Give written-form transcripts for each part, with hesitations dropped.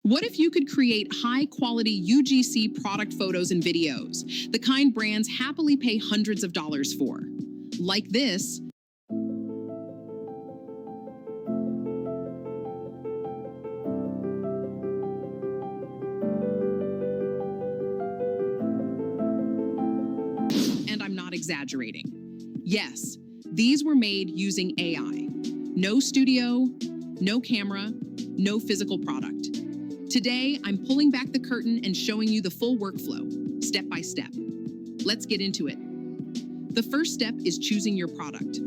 What if you could create high-quality UGC product photos and videos, the kind brands happily pay hundreds of dollars for? Like this. And I'm not exaggerating. Yes, these were made using AI. No studio, no camera, no physical product. Today, I'm pulling back the curtain and showing you the full workflow, step by step. Let's get into it. The first step is choosing your product.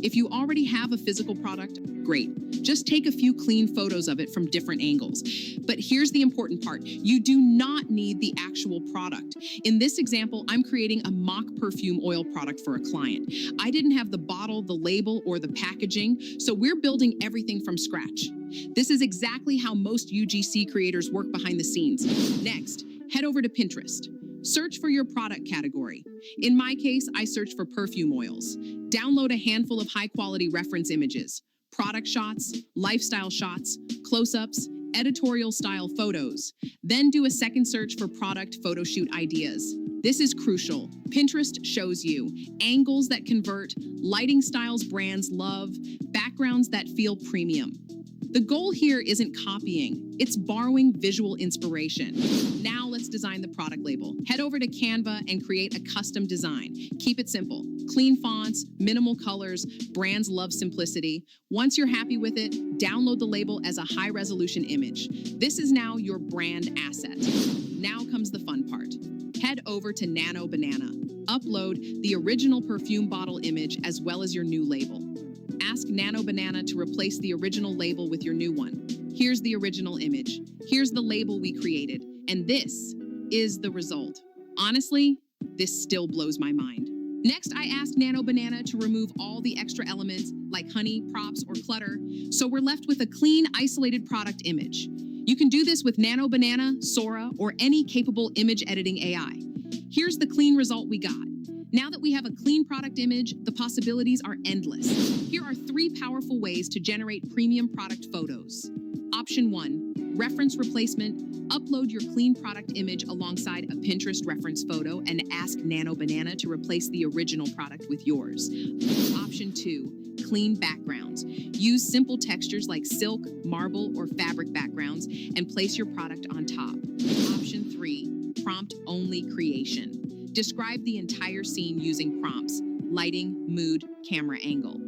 If you already have a physical product, great. Just take a few clean photos of it from different angles. But here's the important part. You do not need the actual product. In this example, I'm creating a mock perfume oil product for a client. I didn't have the bottle, the label, or the packaging, so we're building everything from scratch. This is exactly how most UGC creators work behind the scenes. Next, head over to Pinterest. Search for your product category. In my case, I searched for perfume oils. Download a handful of high-quality reference images, product shots, lifestyle shots, close-ups, editorial-style photos. Then do a second search for product photo shoot ideas. This is crucial. Pinterest shows you angles that convert, lighting styles brands love, backgrounds that feel premium. The goal here isn't copying, it's borrowing visual inspiration. Now let's design the product label. Head over to Canva and create a custom design. Keep it simple. Clean fonts, minimal colors, brands love simplicity. Once you're happy with it, download the label as a high-resolution image. This is now your brand asset. Now comes the fun part. Head over to Nano Banana. Upload the original perfume bottle image as well as your new label. Ask Nano Banana to replace the original label with your new one. Here's the original image. Here's the label we created. And this is the result. Honestly, this still blows my mind. Next, I asked Nano Banana to remove all the extra elements like honey, props, or clutter, so we're left with a clean, isolated product image. You can do this with Nano Banana, Sora, or any capable image editing AI. Here's the clean result we got. Now that we have a clean product image, the possibilities are endless. Here are 3 powerful ways to generate premium product photos. Option 1, reference replacement. Upload your clean product image alongside a Pinterest reference photo and ask Nano Banana to replace the original product with yours. Option 2, clean backgrounds. Use simple textures like silk, marble, or fabric backgrounds and place your product on top. Option 3, prompt-only creation. Describe the entire scene using prompts, lighting, mood, camera angle.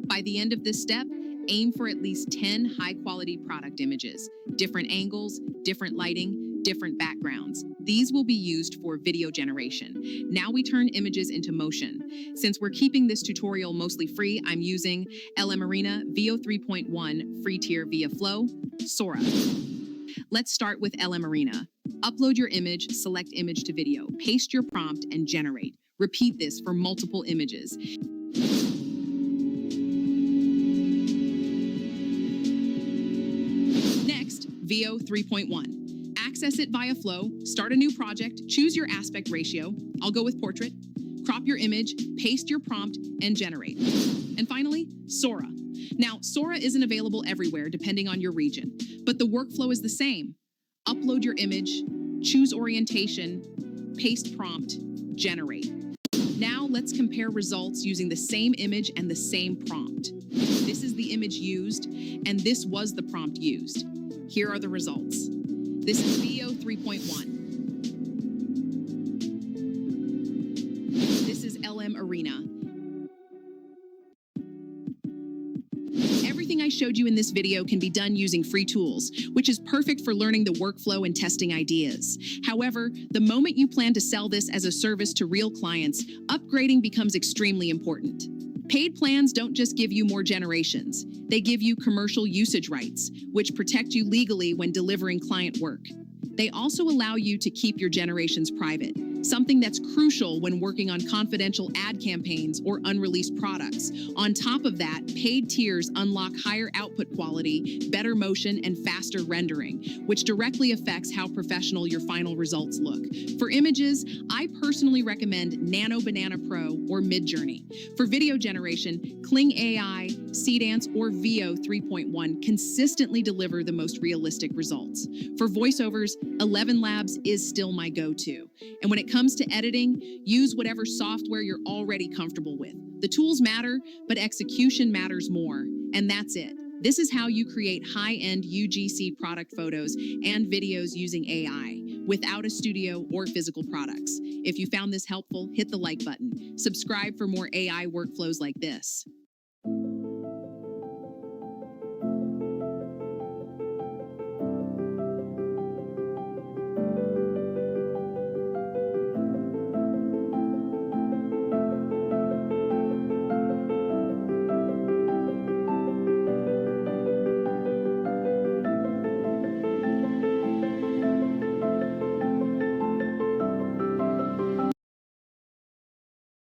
By the end of this step, aim for at least 10 high-quality product images, different angles, different lighting, different backgrounds. These will be used for video generation. Now we turn images into motion. Since we're keeping this tutorial mostly free, I'm using LM Arena VO 3.1 free tier via Flow, Sora. Let's start with LM Arena. Upload your image, select image to video, paste your prompt, and generate. Repeat this for multiple images. Next, VO 3.1. Access it via Flow, start a new project, choose your aspect ratio. I'll go with portrait. Crop your image, paste your prompt, and generate. And finally, Sora. Now, Sora isn't available everywhere depending on your region, but the workflow is the same. Upload your image, choose orientation, paste prompt, generate. Now let's compare results using the same image and the same prompt. This is the image used, and this was the prompt used. Here are the results. This is VO 3.1. This is LM Arena. Everything I showed you in this video can be done using free tools, which is perfect for learning the workflow and testing ideas. However, the moment you plan to sell this as a service to real clients, upgrading becomes extremely important. Paid plans don't just give you more generations, they give you commercial usage rights, which protect you legally when delivering client work. They also allow you to keep your generations private, something that's crucial when working on confidential ad campaigns or unreleased products. On top of that, paid tiers unlock higher output quality, better motion, and faster rendering, which directly affects how professional your final results look. For images, I personally recommend Nano Banana Pro or Midjourney. For video generation, Kling AI, Dance, or VO 3.1 consistently deliver the most realistic results. For voiceovers, 11 Labs is still my go-to. And when it comes to editing, use whatever software you're already comfortable with. The tools matter, but execution matters more. And that's it. This is how you create high-end UGC product photos and videos using AI without a studio or physical products. If you found this helpful, hit the like button. Subscribe for more AI workflows like this.